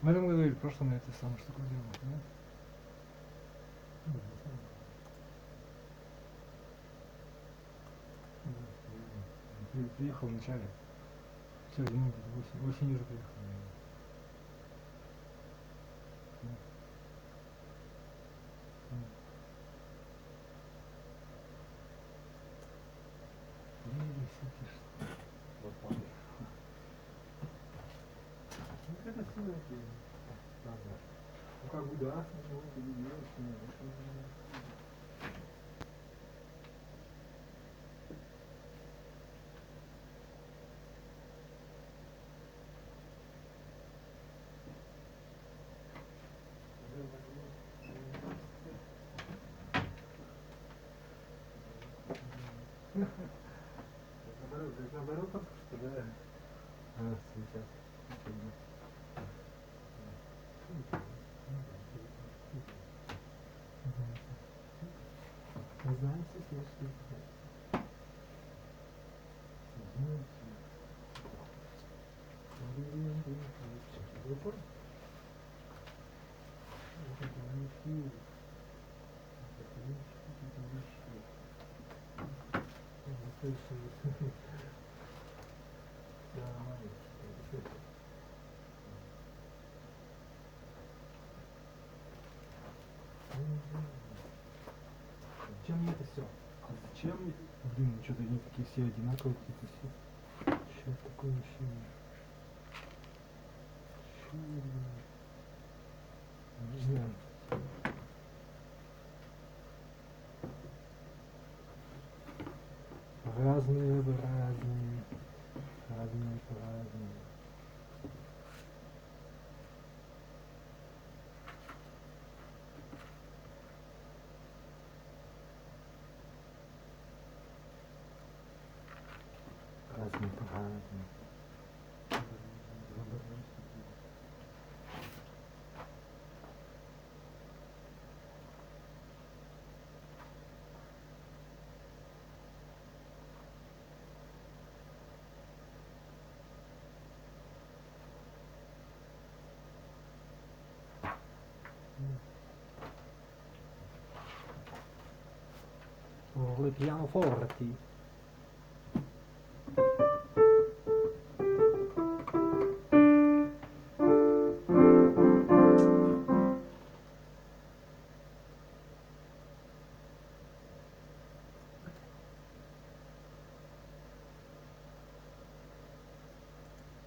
В этом году или в прошлом я это самую штуку делал, да? Приехал в начале. Все, зимой, осенью уже приехал. Это все эти. Ну как бы да, сначала поделилась, но наоборот, потому что да. Сейчас. Знаете, если зачем мне это все? А зачем мне? Блин, ну что-то они такие все одинаковые какие-то все. Что такое вообще? Не знаю. Разные, разные. Разные, разные. Разные, разные. Le pianoforti.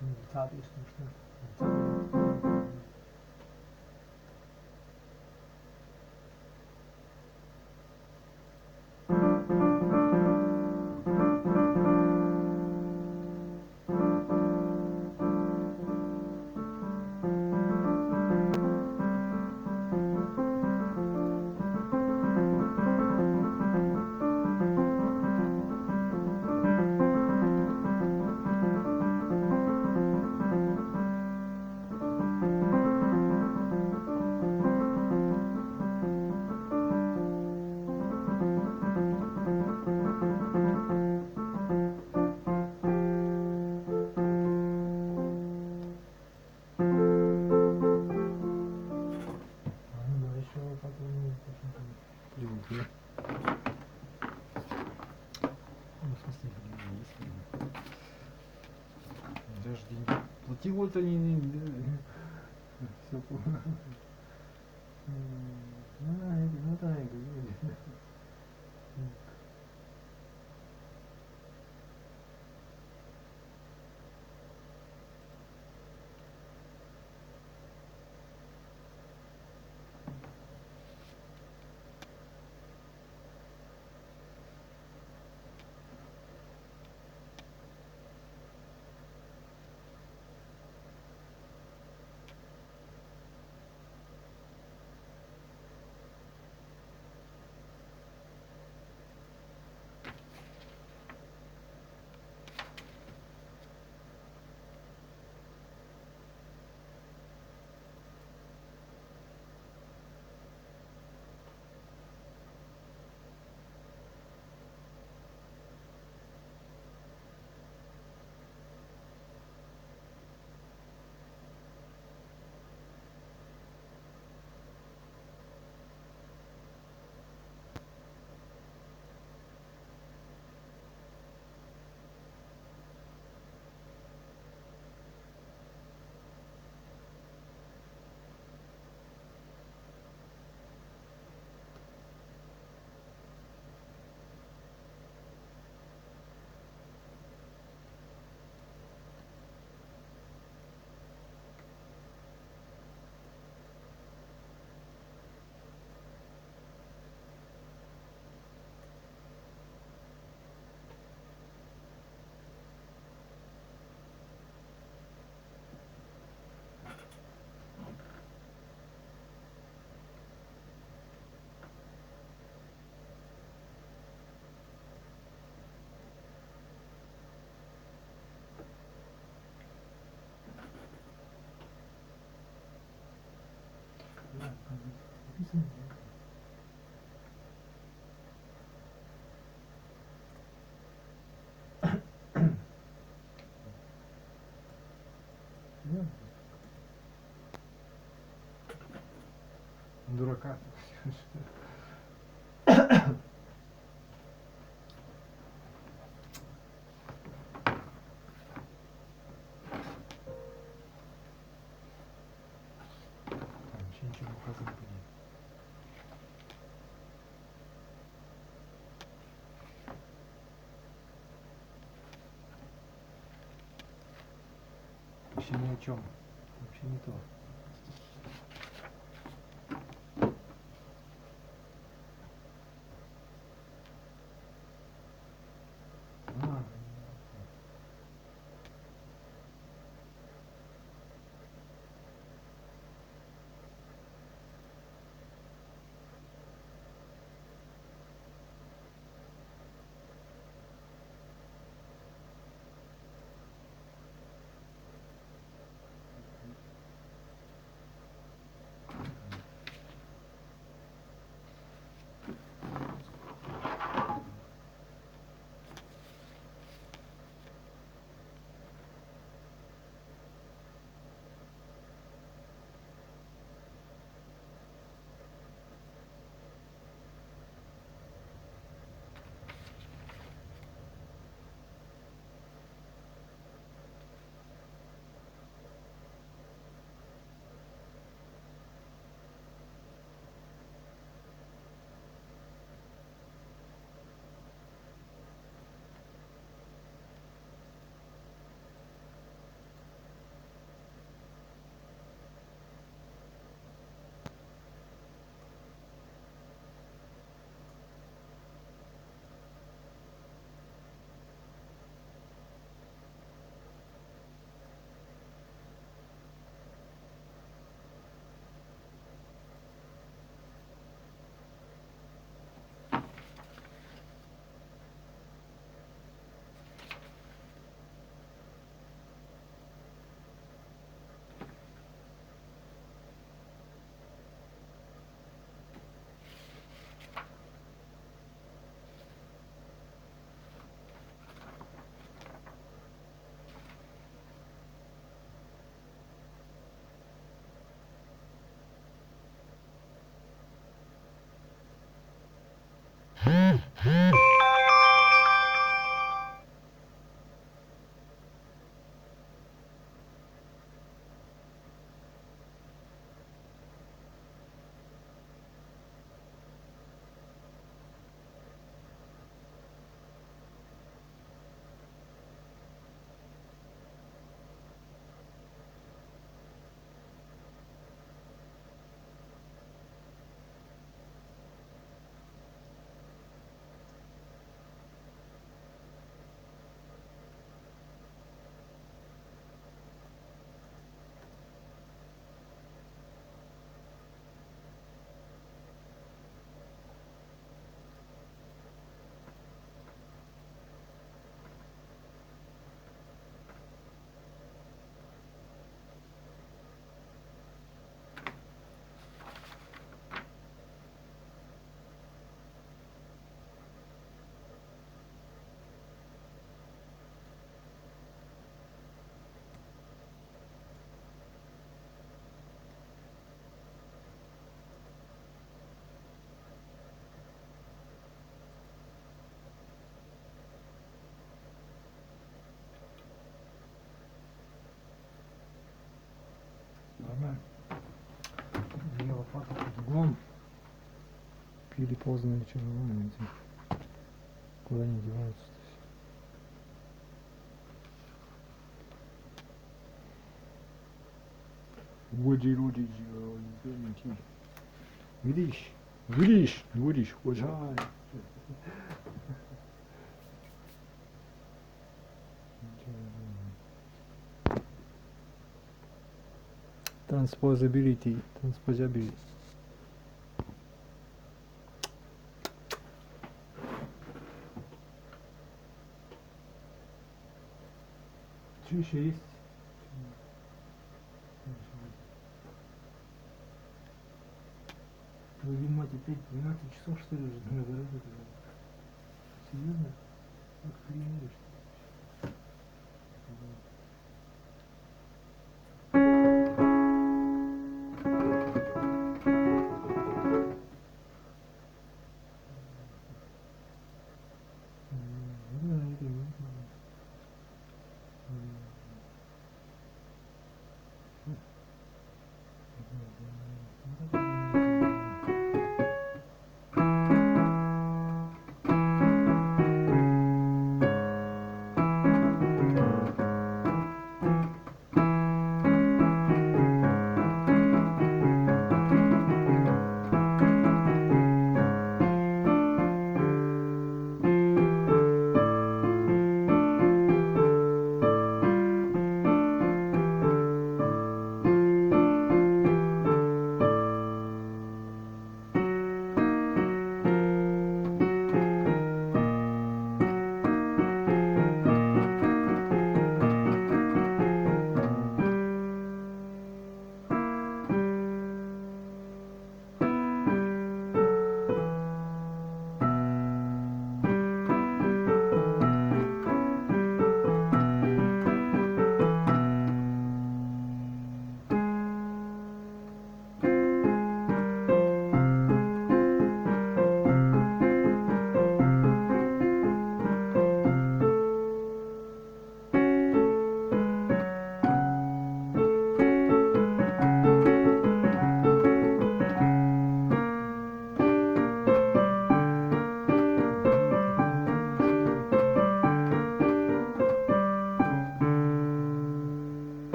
Детали смешно. Даже деньги платил-то не все плохо. Ну да, я говорю. Вообще ничего указано не будет. Вообще ни о чем. Вообще не то. А, нормально. Две лопаты под углом. Пили поздно вечером. Куда они деваются? Видишь? Видишь? Видишь? Хожай. Transposability. Transposability. Что еще есть? Вы, видимо, теперь 12 часов, что ли, уже на дороге? Серьезно? Охренели, что ли?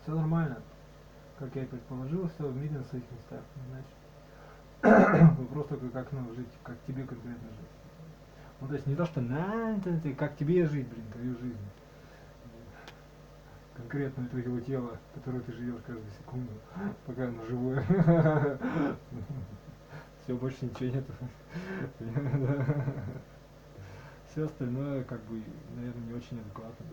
Все нормально, как я и предположил, все в мире на своих местах, значит. Вопрос только, как нам жить, как тебе конкретно жить. Ну, то есть не то, что как тебе жить, блин, твою жизнь. Конкретно твоего тела, которое ты живешь каждую секунду, пока оно живое. Все, больше ничего нету. Все остальное, как бы, наверное, не очень адекватно.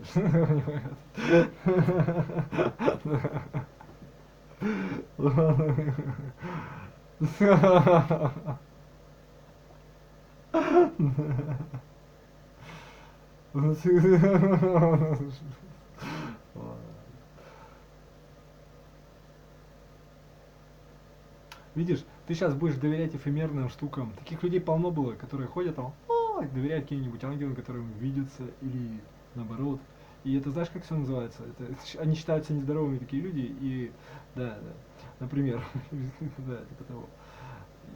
Видишь, ты сейчас будешь доверять эфемерным штукам. Таких людей полно было, которые ходят там, доверяют каким-нибудь ангелам, которые видятся, или наоборот. И это знаешь, как все называется? Они считаются нездоровыми такие люди, и да, например, да, типа того.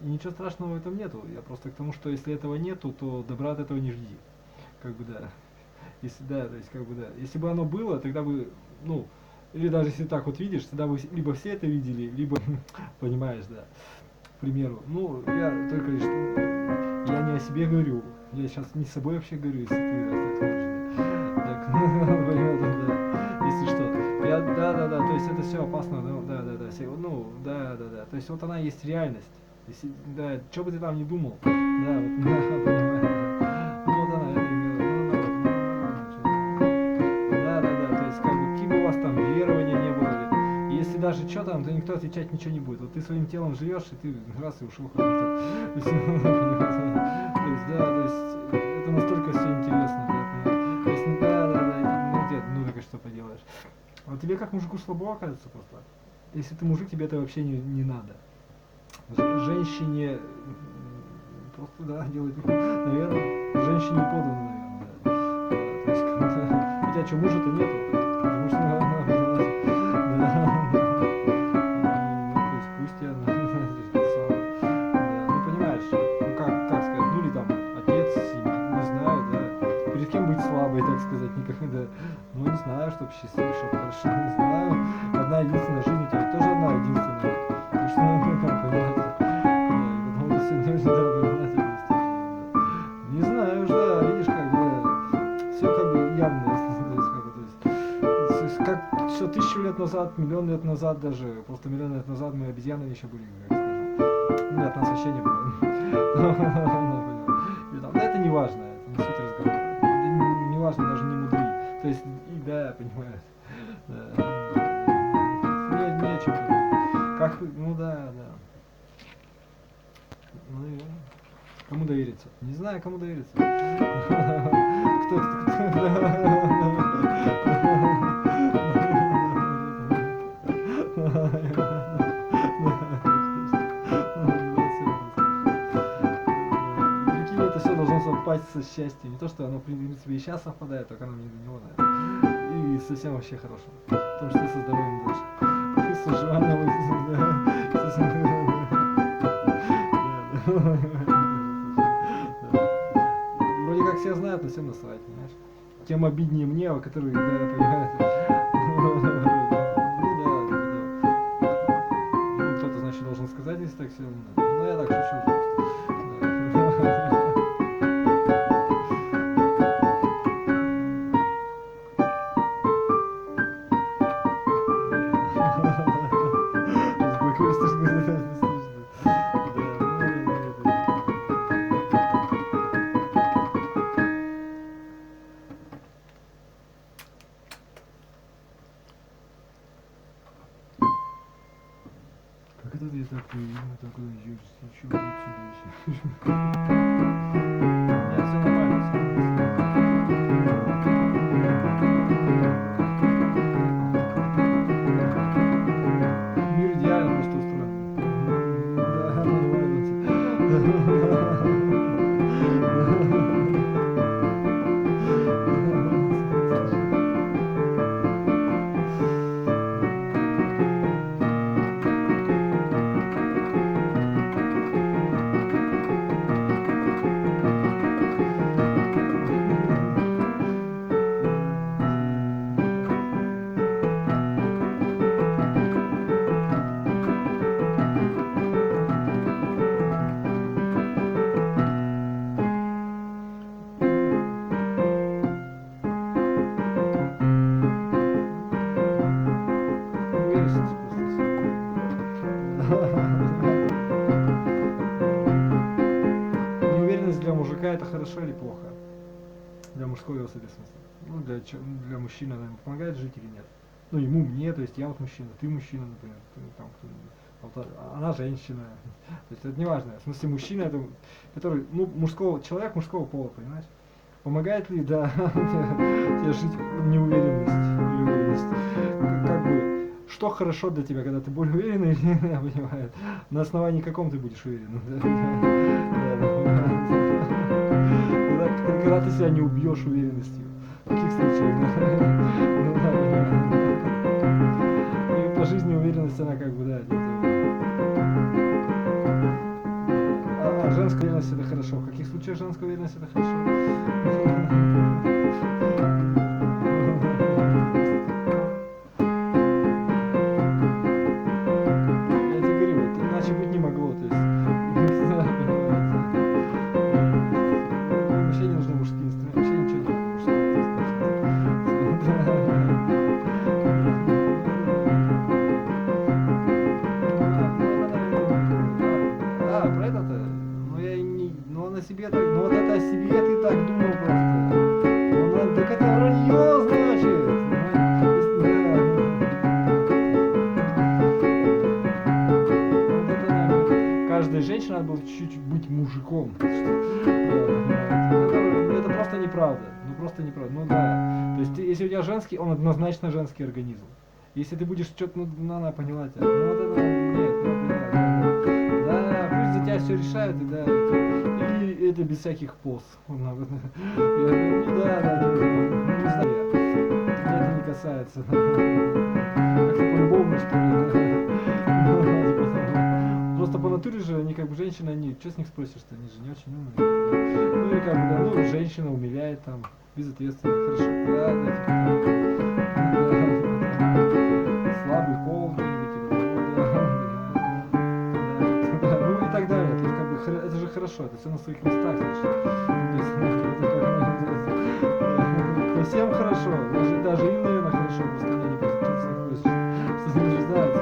И ничего страшного в этом нету. Я просто к тому, что если этого нету, то добра от этого не жди. Как бы да. Если да, то есть как бы да. Если бы оно было, тогда бы, ну, или даже если так вот видишь, тогда вы либо все это видели, либо, понимаешь, да, к примеру. Ну, я только лишь, я не о себе говорю, я сейчас не с собой вообще говорю, если ты так хочешь. Так, понятно, да, если что. Да, то есть это все опасно, ну, да, ну, да, то есть вот она есть реальность. Если, да, что бы ты там ни думал, да, вот, да, понимаю. Ну, вот она, это то есть, как бы, какие бы у вас там верования не было, если даже что там, то никто отвечать ничего не будет. Вот ты своим телом живешь, и ты раз и ушел. То есть, да, то есть, это настолько все интересно, да, то есть, ну, так и что поделаешь. А тебе как мужику слабо оказывается просто. Если ты мужик, тебе это вообще не надо. Женщине просто, да, делать, наверное, женщине подано, наверное, да. То есть, у тебя что, мужа-то нету? Потому что, пусть я, ну, понимаешь, ну, как сказать, ну, или там, отец, не знаю, да, перед кем быть слабой, так сказать, никогда, ну, не знаю, чтоб счастливый, чтоб хорошо, не знаю, одна единственная жизнь у тебя, тоже одна единственная, потому что, понимаете, не знаю, да, видишь, как бы, все как бы явно, то есть, как все 1000 лет назад, миллион лет назад даже, просто миллион лет назад мы обезьянами еще были, как скажем. Нет, нас вообще не было. Да, это не важно, это не суть разговора. Это не важно, даже не мудри. То есть, и да, понимаешь. Не о чем говорить. Как, ну да. Ну и кому довериться? Не знаю, кому довериться. Кто? Прикинь, это все должно совпасть со счастьем. Не то, что оно, в принципе, и сейчас совпадает, только оно не до него, наверное. И совсем вообще хорошо. Потому что ты со здоровьем дальше. С выживанием, вроде как все знают, но всем насрать, понимаешь? Тем обиднее мне, которые, да, понимают. Ну, кто-то, значит, должен сказать, если так все. Ну, я так шучу просто. Как это я так такой чего я все нормально, все мир идеально просто устроен. Да, Неуверенность для мужика это хорошо или плохо? Для мужской ответственности. Ну, для мужчины она ему помогает жить или нет? Ну, ему, мне, то есть я вот мужчина, ты мужчина, например, ты, там, вот, она женщина. То есть это не важно. В смысле, мужчина, это, который, ну, человек мужского пола, понимаешь? Помогает ли, да, тебе жить неуверенность? Как бы, что хорошо для тебя, когда ты более уверенный, я понимаю, на основании каком ты будешь уверен? Когда ты себя не убьешь уверенностью. В каких случаях? И по жизни уверенность, она как бы, да, а женская уверенность это хорошо. В каких случаях женская уверенность это хорошо? Я тебе говорю, это иначе быть не могло, то есть. Вообще не нужны мужские инструменты, вообще ничего не нужно мужского. Про это-то, ну я и не, ну он о себе так, ну вот это о себе ты так думал просто. Ну так это вранье, значит. Каждая женщина надо было чуть-чуть быть мужиком. Это просто неправда. Ну просто неправда. Ну да. То есть если у тебя женский, он однозначно женский организм. Если ты будешь что-то, ну она поняла тебя. Ну вот это нет, ну да, пусть за тебя все решают, и да. И это без всяких поз. Да, не знаю. Меня это не касается. Как-то по-любому, что ли. Просто по натуре же они как бы женщины, они, что с них спросишь-то, они же не очень умные. Ну и как бы, да, ну женщина умиляет там, безответственно, хорошо, да, слабый пол, ну и так далее, то есть как бы это же хорошо, это все на своих местах, значит. Всем хорошо, даже им, наверное, хорошо, просто они не просто, что с них хочешь, что с ними же знают.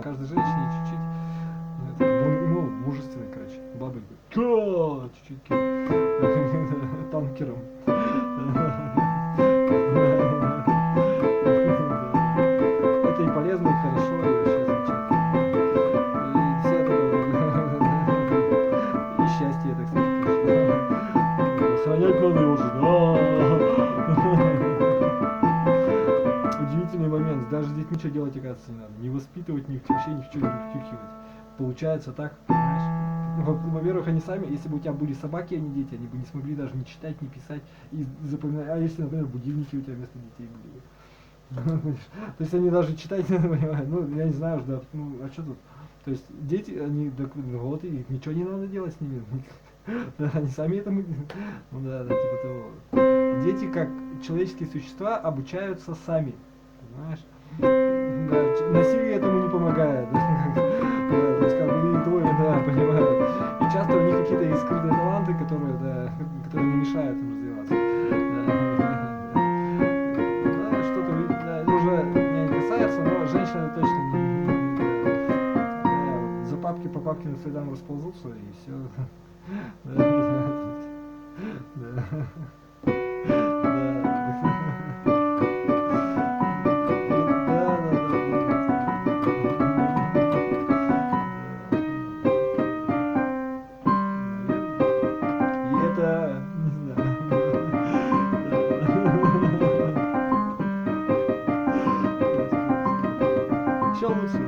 Каждой женщине чуть-чуть, ну, мужественной, короче, бабы, чуть-чуть танкером. Это и полезно, и хорошо, и вообще замечательно. И все это, и счастье это, кстати, охранять надо его же, Удивительный момент, даже с детьми ничего делать, оказывается, не надо. Не воспитывать, вообще ни в чем не втюхивать. Получается так, понимаешь? Во-первых, они сами, если бы у тебя были собаки, а не дети, они бы не смогли даже не читать, не писать и запоминать. А если, например, будильники у тебя вместо детей были? То есть они даже читать не понимают. Ну, я не знаю, да, ну, а что тут? То есть дети, они, вот, и ничего не надо делать с ними. Они сами это, ну да, типа того. Дети, как человеческие существа, обучаются сами. Понимаешь? Да, насилие этому не помогает. То есть как бы и твое, да, понимаю. И часто у них какие-то есть скрытые таланты, которые не мешают им развиваться. Да, что-то, да, это уже меня не касается, но женщины точно не за папки по папкиным следам расползутся и все. Да. больше.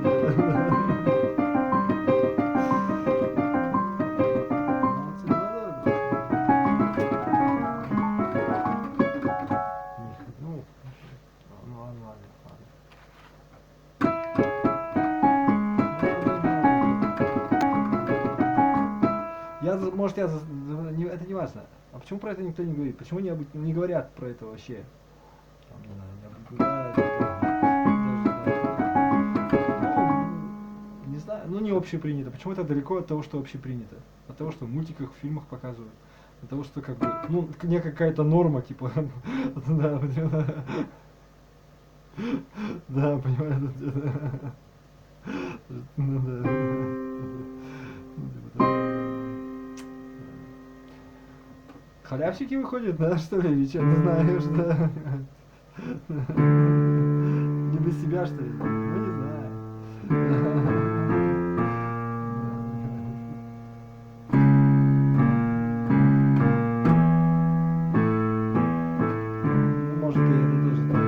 Может, это не важно. А почему про это никто не говорит? Почему не говорят про это вообще? Там, не знаю, не знаю, ну не общепринято. Почему это далеко от того, что общепринято? От того, что в мультиках, в фильмах показывают. От того, что как бы, ну, не какая-то норма, типа, да, да, понимаю, ну да. Халявщики выходят, да, что ли, или что, не знаешь, да? Не без себя, что ли? Ну, не знаю. Может, и это тоже так.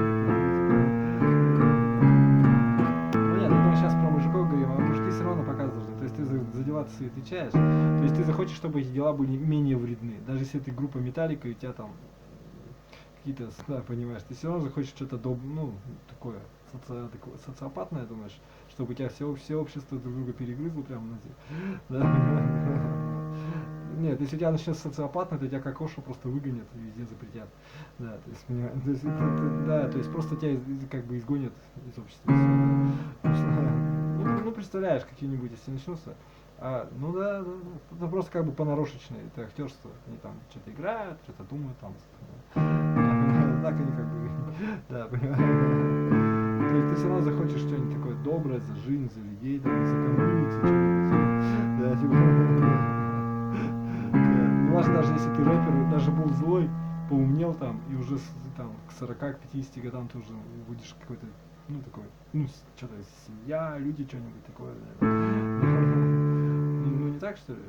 Ну нет, мы сейчас про мужиков говорим, а мужики все равно показывают должны. То есть ты за дела свои отвечаешь. То есть ты захочешь, чтобы эти дела были менее вредны. Даже если ты группа Металлика, и у тебя там какие-то, да, понимаешь, ты все равно захочешь что-то ну, такое социопатное, думаешь, чтобы у тебя все общество друг друга перегрызло прямо на тебе. Да. Нет, если у тебя начнется социопатно, то тебя как кошу просто выгонят и везде запретят. Да, то есть, понимаешь, да, то есть просто тебя как бы изгонят из общества. Ну, представляешь, какие-нибудь, если начнутся. Ну да, это просто как бы понарошечное, это актерство. Они там что-то играют, что-то думают там. Так они как бы, да, понимаешь. То есть ты все равно захочешь что-нибудь такое доброе за жизнь, за людей, там, за комьюнити, что-нибудь. Да, типа. Неважно, даже если ты рэпер, даже был злой, поумнел там, и уже там к 40-50 годам ты уже будешь какой-то, ну такой, ну что-то семья, люди, что-нибудь такое. Ну не так, что ли?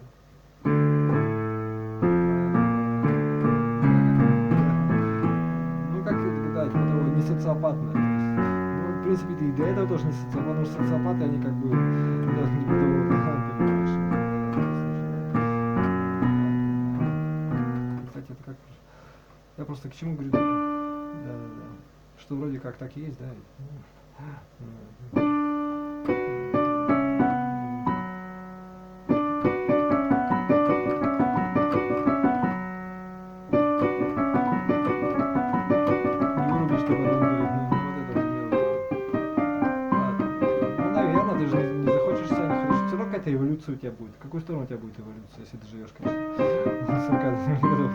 Ну как это, да, типа того, не социопатное. Ну, в принципе, ты и до этого тоже не социопат, потому что социопаты, они как бы, да, типа того, да, понимаешь. Кстати, это как, я просто к чему говорю, да, что вроде как так и есть, да. Эволюция у тебя будет. В какую сторону у тебя будет эволюция, если ты живешь, конечно, 40 годов?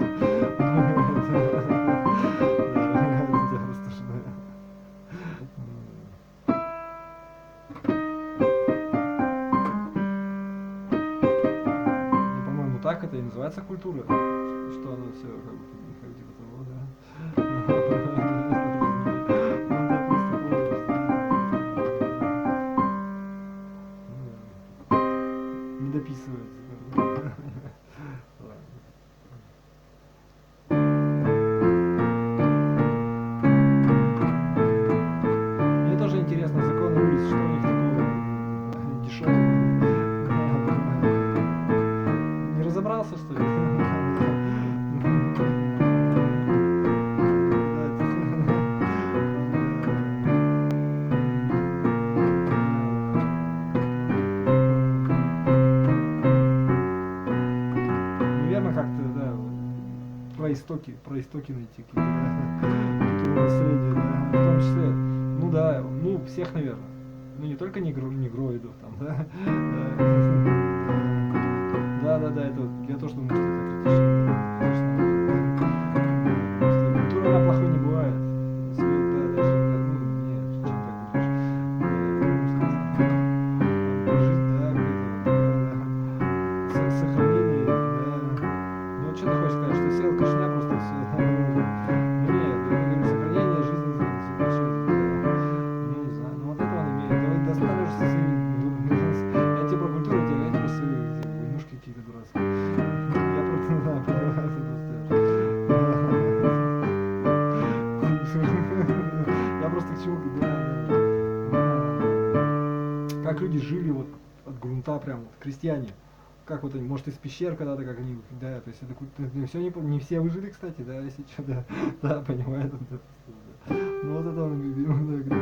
Ну, по-моему, так это и называется культура. Что оно все как бы типа того, да. Дописывается. Мне тоже интересно, законы улиц, что у них такого дешевого. Не разобрался, что ли? Про истоки найти какие-то, да, культурное наследие, да, в том числе, ну да, ну всех, наверное, ну не только негроидов там, да, да, это я тоже думаю, что это критично, что культура, она плохой не бывает, да, даже, ну, нет, чем так будешь, жизнь, да, какое-то, сохранение, да, ну что ты хочешь сказать, что сел кошня просто все. Нет, сохранение жизни, ну не знаю, ну вот это он имеет. Давай достанешь свои, я тебе про культуру, я тебе про свои войнушки какие-то дурацкие. Я просто, да, понимаю, я просто к чему, да. как люди жили вот от грунта прям, вот, крестьяне. Как вот они, может, из пещер когда-то, как они, да, то есть это все не все выжили, кстати, да, если что, да, да, понимаете, да, ну вот это он любил, да, это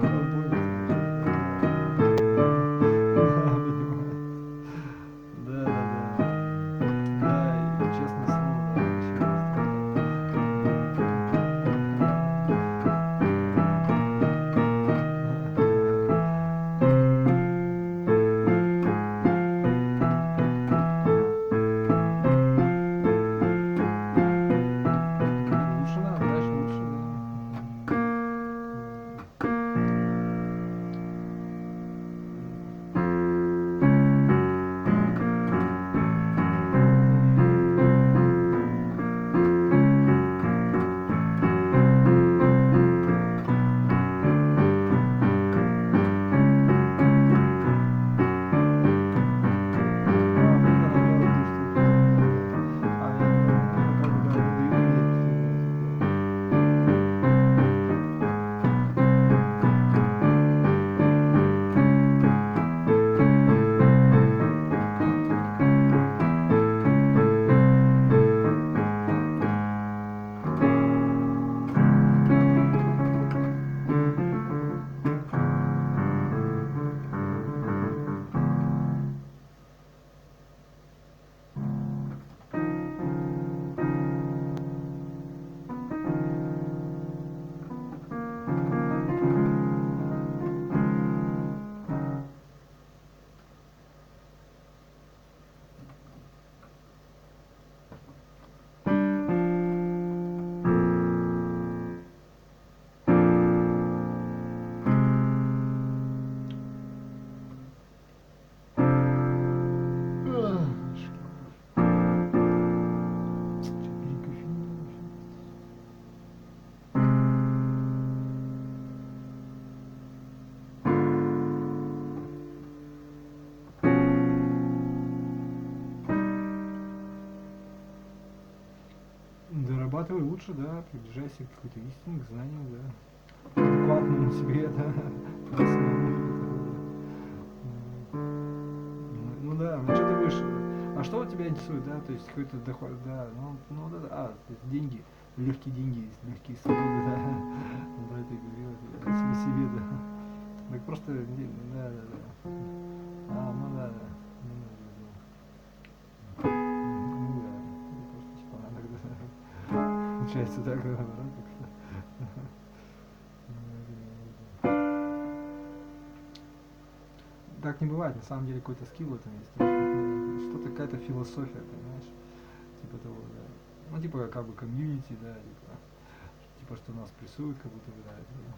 он понял, да, да, и честное слово, да, лучше надо, дальше лучше, зарабатывай лучше, да, приближайся к какой-то истине, к знанию, да, адекватному себе, да, ну да, ну что ты будешь, а что вот тебя интересует, да, то есть какой-то доход, да, ну да, то есть деньги, легкие деньги, легкие свободы, да, про это говорил, себе, да, так просто, да, ну да, получается так, да, так не бывает, на самом деле какой-то скилл в этом есть, что-то, какая-то философия, понимаешь, типа того, да, ну типа как бы комьюнити, да, типа что нас прессуют, как будто бы, да,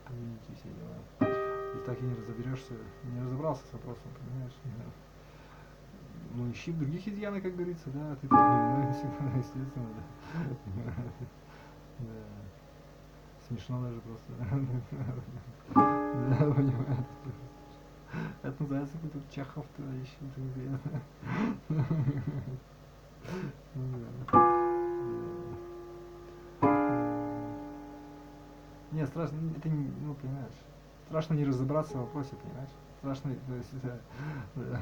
комьюнити, все дела, и так и не разоберешься, не разобрался с вопросом, понимаешь, да. Ну ищи в других изъянах, как говорится, да, ты так не виновен всегда, естественно, да. Да. Смешно даже просто. Да, понимаю. Это называется какой-то Чехов, товарищ. Не, страшно, это не, ну, понимаешь. Страшно не разобраться в вопросе, понимаешь? Страшно, то есть, да. Да,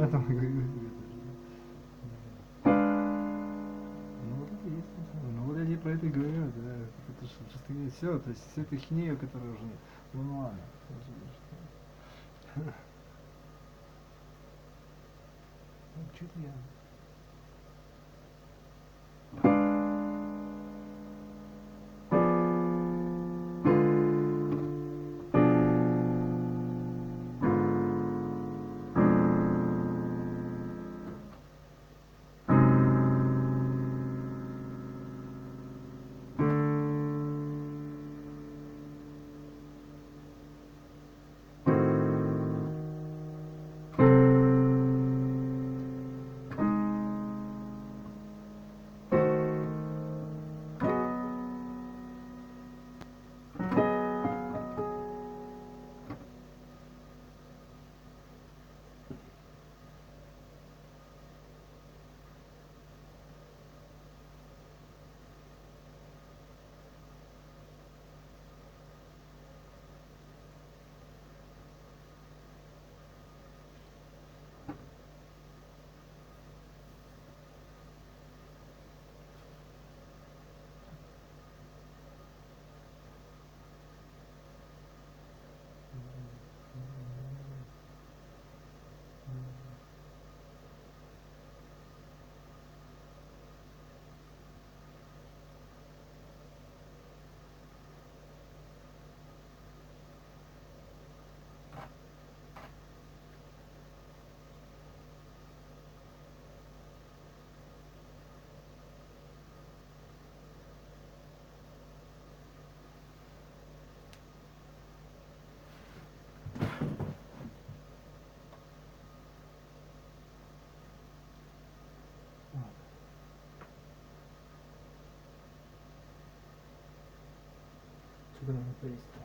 этом и говорю. Ну вот это есть. Ну вот я про это и говорю, да. Это же просто все, то есть всю эту хинею, которая уже. Ну ладно. Что-то я. избранному правительству.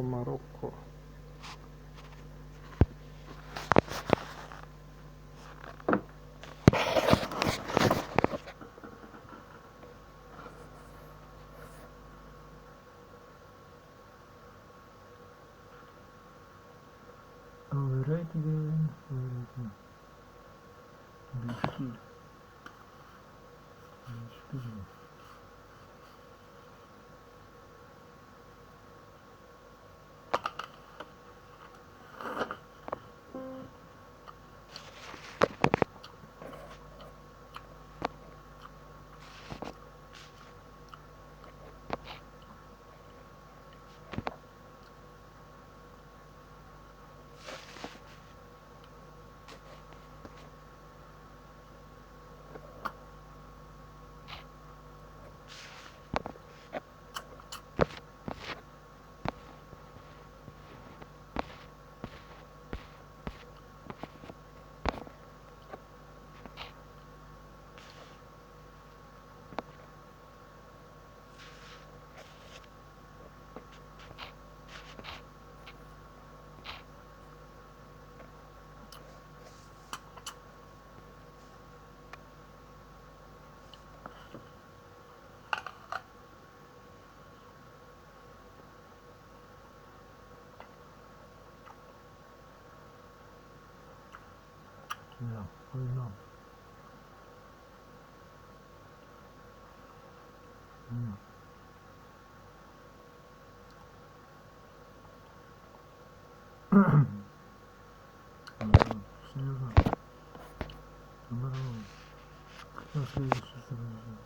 Марокко. Right again. Бишкек. Yeah, I know. Серьезно? На следующий следующий.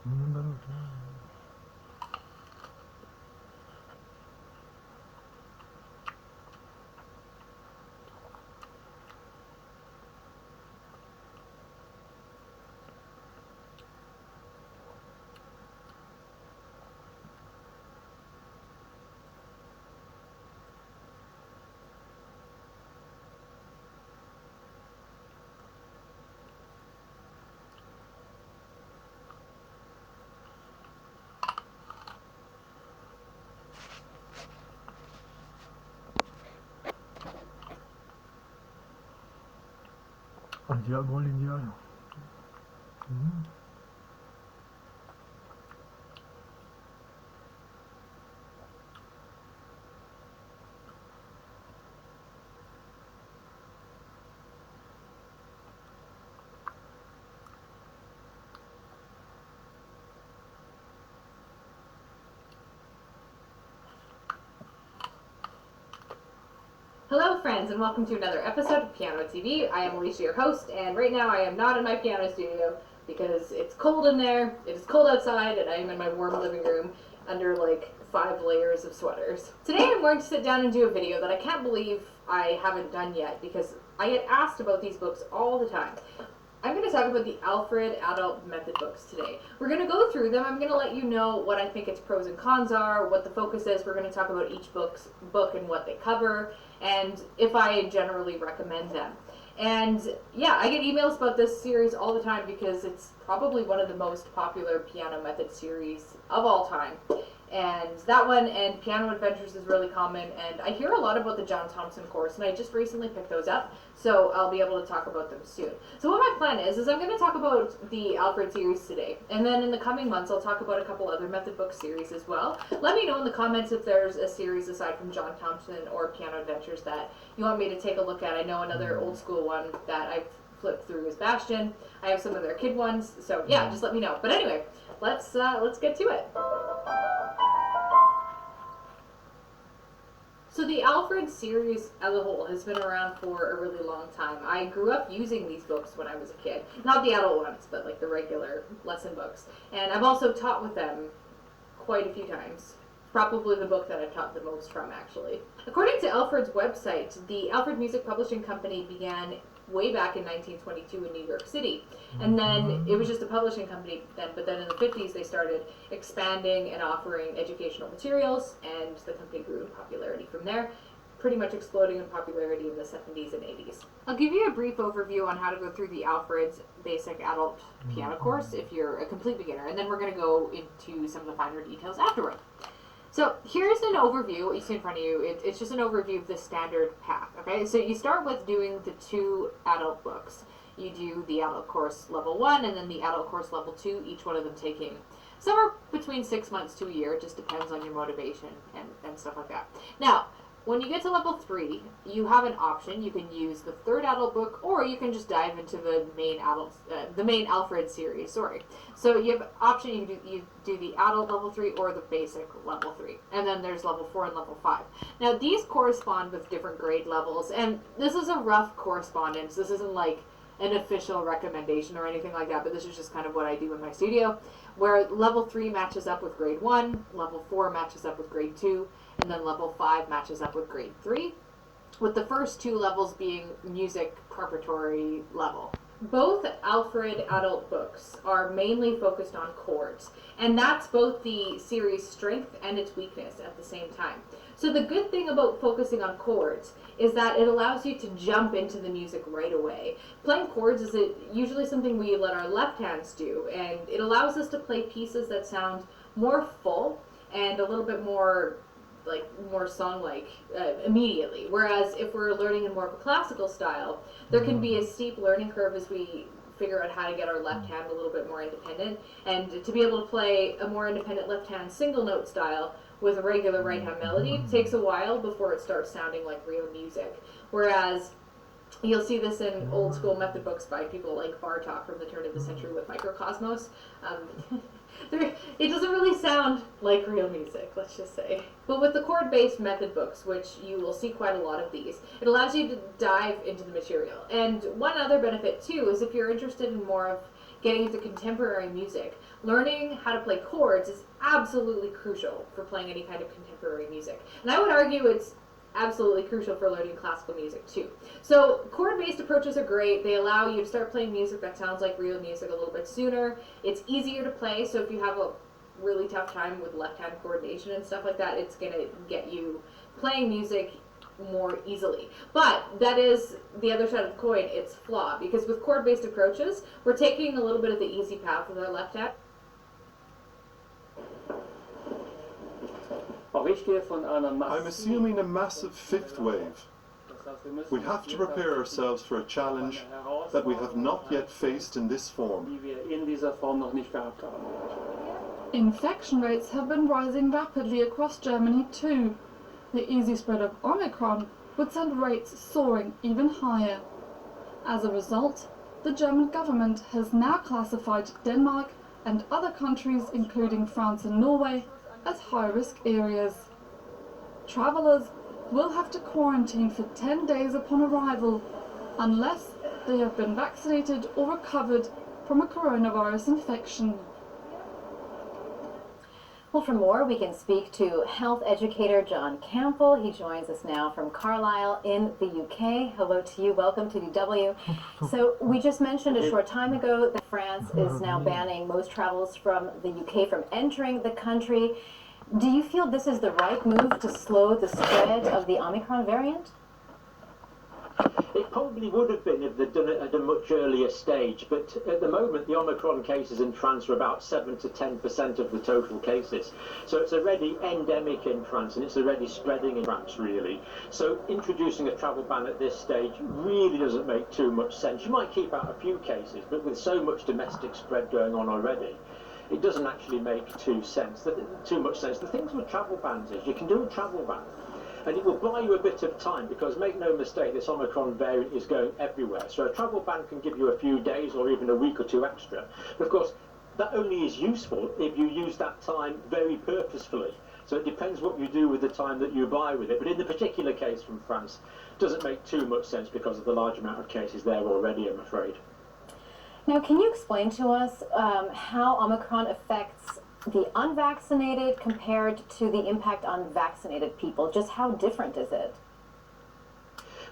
Наоборот. Голый идеально. Hello friends, and welcome to another episode of Piano TV. I am Alicia, your host, and right now I am not in my piano studio because it's cold in there, it is cold outside, and I am in my warm living room under like 5 layers of sweaters. Today I'm going to sit down and do a video that I can't believe I haven't done yet because I get asked about these books all the time. I'm going to talk about the Alfred Adult Method books today. We're going to go through them. I'm going to let you know what I think its pros and cons are, what the focus is. We're going to talk about each book and what they cover, and if I generally recommend them. And yeah, I get emails about this series all the time because it's probably one of the most popular piano method series of all time. And that one and Piano Adventures is really common, and I hear a lot about the John Thompson course, and I just recently picked those up, so I'll be able to talk about them soon. So what my plan is I'm going to talk about the Alfred series today, and then in the coming months I'll talk about a couple other method book series as well. Let me know in the comments if there's a series aside from John Thompson or Piano Adventures that you want me to take a look at. I know another old school one that I've flipped through is Bastion. I have some of their kid ones, so yeah, just let me know. But anyway, let's get to it. So the Alfred series as a whole has been around for a really long time. I grew up using these books when I was a kid. Not the adult ones, but like the regular lesson books. And I've also taught with them quite a few times. Probably the book that I've taught the most from, actually. According to Alfred's website, the Alfred Music Publishing Company began way back in 1922 in New York City. And then it was just a publishing company then, but then in the 50s they started expanding and offering educational materials, and the company grew in popularity from there, pretty much exploding in popularity in the 70s and 80s. I'll give you a brief overview on how to go through the Alfred's basic adult piano course if you're a complete beginner, and then we're going to go into some of the finer details afterward. So here's an overview, what you see in front of you. It's just an overview of the standard path, okay? So you start with doing the 2 adult books. You do the adult course level 1 and then the adult course level 2, each one of them taking somewhere between 6 months to a year. It just depends on your motivation and stuff like that. Now, when you get to level 3, you have an option. You can use the 3rd adult book, or you can just dive into the main Alfred series. Sorry. So you have option. You do the adult level 3 or the basic level 3, and then there's level 4 and level 5. Now these correspond with different grade levels, and this is a rough correspondence. This isn't like an official recommendation or anything like that, but this is just kind of what I do in my studio, where level 3 matches up with grade 1, level 4 matches up with grade 2, and then level 5 matches up with grade 3, with the first 2 levels being music preparatory level. Both Alfred adult books are mainly focused on chords, and that's both the series' strength and its weakness at the same time. So the good thing about focusing on chords is that it allows you to jump into the music right away. Playing chords is usually something we let our left hands do, and it allows us to play pieces that sound more full and a little bit more song-like immediately. Whereas if we're learning in more of a classical style, there can be a steep learning curve as we figure out how to get our left hand a little bit more independent, and to be able to play a more independent left hand single note style with a regular right hand melody takes a while before it starts sounding like real music. Whereas you'll see this in old school method books by people like Bartok from the turn of the century with Microcosmos. It doesn't really sound like real music, let's just say. But with the chord-based method books, which you will see quite a lot of these, it allows you to dive into the material. And one other benefit too is if you're interested in more of getting into contemporary music, learning how to play chords is absolutely crucial for playing any kind of contemporary music. And I would argue it's absolutely crucial for learning classical music too. So chord-based approaches are great. They allow you to start playing music that sounds like real music a little bit sooner. It's easier to play, so if you have a really tough time with left-hand coordination and stuff like that, it's going to get you playing music more easily. But that is the other side of the coin. It's flawed, because with chord-based approaches, we're taking a little bit of the easy path with our left hand. I'm assuming a massive fifth wave. We have to prepare ourselves for a challenge that we have not yet faced in this form. Infection rates have been rising rapidly across Germany too. The easy spread of Omicron would send rates soaring even higher. As a result, the German government has now classified Denmark and other countries, including France and Norway, as high-risk areas. Travellers will have to quarantine for 10 days upon arrival, unless they have been vaccinated or recovered from a coronavirus infection. Well, for more, we can speak to health educator John Campbell. He joins us now from Carlisle in the UK. Hello to you. Welcome to DW. So we just mentioned a short time ago that France is now banning most travels from the UK from entering the country. Do you feel this is the right move to slow the spread of the Omicron variant? It probably would have been if they'd done it at a much earlier stage, but at the moment the Omicron cases in France are about 7 to 10% of the total cases. So it's already endemic in France, and it's already spreading in France, really. So introducing a travel ban at this stage really doesn't make too much sense. You might keep out a few cases, but with so much domestic spread going on already, it doesn't actually make too much sense. The things with travel bans is you can do a travel ban, and it will buy you a bit of time, because make no mistake, this Omicron variant is going everywhere. So a travel ban can give you a few days or even a week or two extra. But of course, that only is useful if you use that time very purposefully. So it depends what you do with the time that you buy with it. But in the particular case from France, it doesn't make too much sense because of the large amount of cases there already, I'm afraid. Now, can you explain to us how Omicron affects the unvaccinated compared to the impact on vaccinated people? Just how different is it?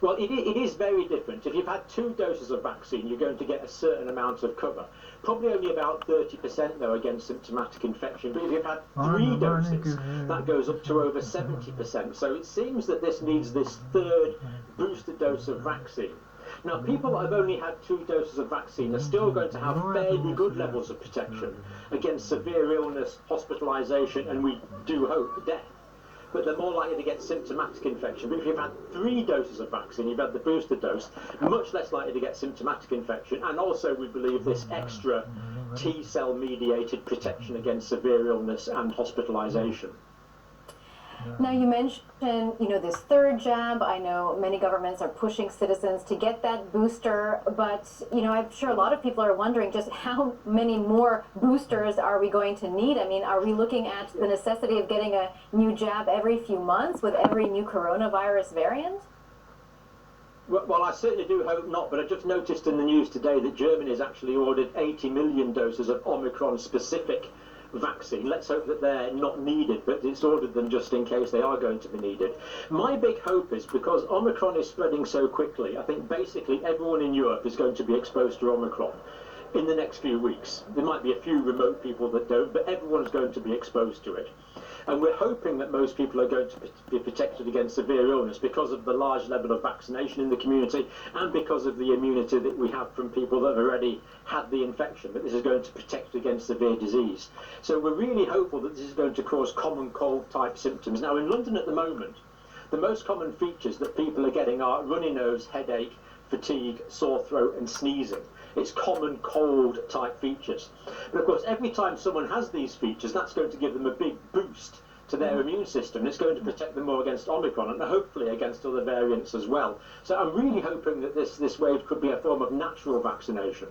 Well, it is very different. If you've had 2 doses of vaccine, you're going to get a certain amount of cover. Probably only about 30% though against symptomatic infection. But if you've had 3 doses, that goes up to over 70%. So it seems that this needs this 3rd booster dose of vaccine. Now, people that have only had 2 doses of vaccine are still going to have fairly good levels of protection against severe illness, hospitalisation, and we do hope death. But they're more likely to get symptomatic infection. But if you've had 3 doses of vaccine, you've had the booster dose, much less likely to get symptomatic infection, and also we believe this extra T-cell mediated protection against severe illness and hospitalisation. Now, you mentioned, this 3rd jab. I know many governments are pushing citizens to get that booster, but, I'm sure a lot of people are wondering just how many more boosters are we going to need? I mean, are we looking at the necessity of getting a new jab every few months with every new coronavirus variant? Well, I certainly do hope not, but I just noticed in the news today that Germany has actually ordered 80 million doses of Omicron-specific vaccine. Let's hope that they're not needed, but it's ordered them just in case they are going to be needed. My big hope is, because Omicron is spreading so quickly, I think basically everyone in Europe is going to be exposed to Omicron in the next few weeks. There might be a few remote people that don't, but everyone's going to be exposed to it. And we're hoping that most people are going to be protected against severe illness because of the large level of vaccination in the community and because of the immunity that we have from people that have already had the infection, that this is going to protect against severe disease. So we're really hopeful that this is going to cause common cold type symptoms. Now in London at the moment, the most common features that people are getting are runny nose, headache, fatigue, sore throat and sneezing. It's common cold type features. But of course, every time someone has these features, that's going to give them a big boost to their immune system. It's going to protect them more against Omicron and hopefully against other variants as well. So I'm really hoping that this wave could be a form of natural vaccination.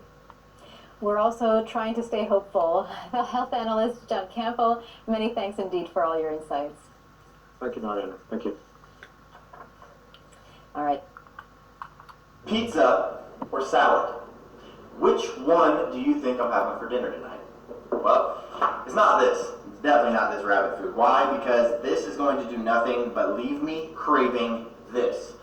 We're also trying to stay hopeful. Health analyst John Campbell, many thanks indeed for all your insights. Thank you, Mariana. Thank you. All right. Pizza or salad? Which one do you think I'm having for dinner tonight? Well, it's not this. It's definitely not this rabbit food. Why? Because this is going to do nothing but leave me craving this.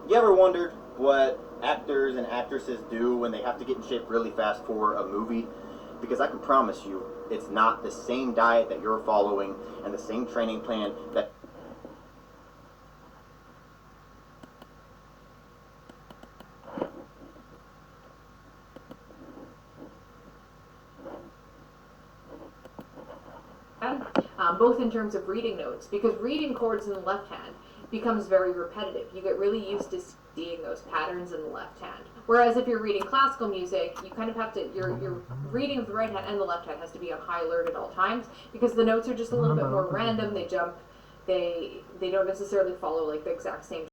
You ever wondered what actors and actresses do when they have to get in shape really fast for a movie? Because I can promise you, it's not the same diet that you're following and the same training plan that both in terms of reading notes, because reading chords in the left hand becomes very repetitive. You get really used to seeing those patterns in the left hand. Whereas if you're reading classical music, you kind of have to, your reading of the right hand and the left hand has to be on high alert at all times, because the notes are just a little bit more random, they jump, they don't necessarily follow like the exact same